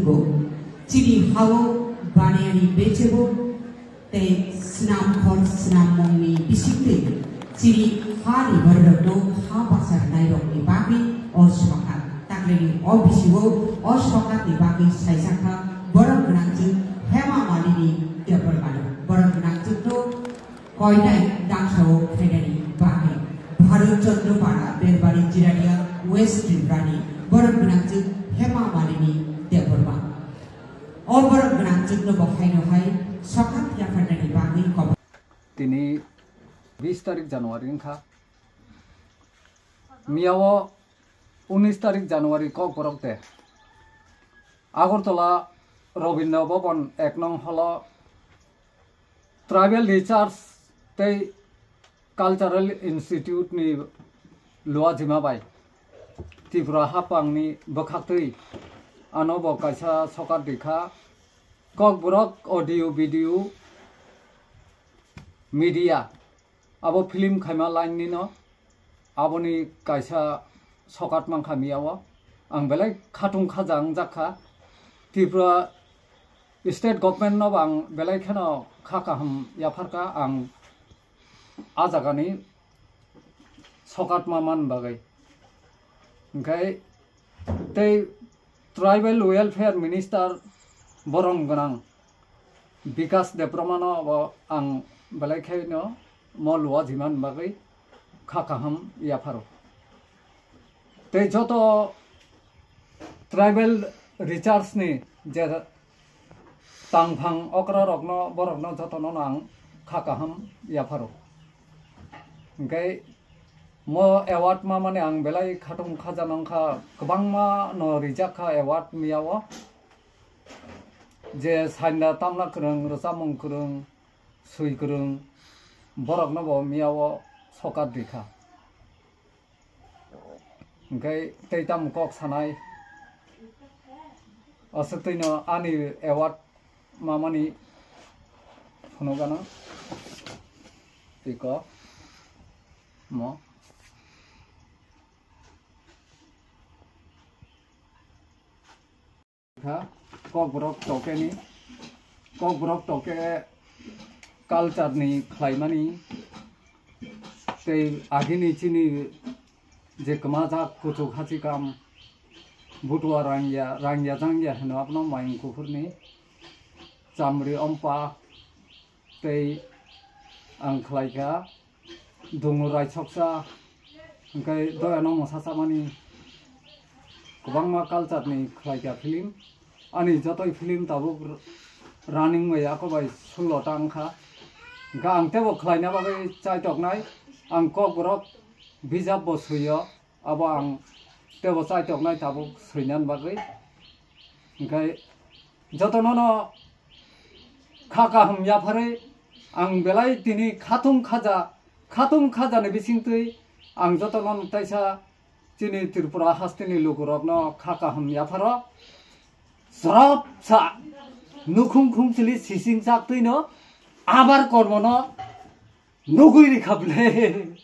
tubo chiri hawo baniani bechebo te snam khor snam mongni bisikte chiri hari barrokno ha basar nairokni bagi osmakat takleni obisiwo osmakat ni bagi saisakha borok gnangju hema malini department borok gnangju to koinai dangsao khainani bagi bharat chandropara berbari jiradia west tripurani borok gnangju hema malini department borok gnangju no bokhaino hai sakat yafanani bagi ko tini 20 तारिख January खा मियावो 19 तारिख January को परकते आगरतला रवीन्द्र भवन 1 नং हल tribal research ते cultural institute नि लुआ जिमा बाय त्रिपुरा हापांगनि बखाक्तै आनब कायसा सकार देखा Kokborok audio video media abo film khaima line ni no aboni kaisa sokat mang khamiyawa ang belai khatung khajang jakha Tripura state government no bang belai khano khaka ham yafarka ang ajagani sokat maman bagai ngai tei tribal welfare minister borong ganang Vikas Debramano ang belai khaino Meluha जिमान बागै खाकाहम याफारो ते जतो tribal research नि जे तांफां अक्रा रकनो बरकनो जतनो नां खाकाहम याफारो ओंखाय म award मा माने आं बेलाय खाथुम खाजानांखा गोबां मा न रिजाखा एवार्ड मियाव जे साइना तामना करं रसामं करं सुइ करं borok no bo miyawo sokat dikha ओंखाय teitam kok sanai asatino ani award mamani phonogana tiko mo kha kokborok tokeni kokborok toke culture ni khlaimani tei agini chini je kamaja kuchu khachi kam butua rangya jangya hno apno maing kufurni chamri ompa tei ang khlaika dungu raisoksa ओंखाय दयानो मोसासामानि गोबांमा culture ni khlaika film ani jotoi film tabuk running way akobai 16 ta angkha gang tebo khlaina bagai chai toknai ang kokborok bijab bo suyo abo ang tebo chai toknai tabuk suinan bagai ओंखाय jotono no khaka hum yaphare ang belai tini khatung khaja ni bisingtui ang jotono taisa chini Tripura hastini lukurokno khaka hum yapharo sarap sa nukhung khung chili sising sak tuino abar kormono nugui khable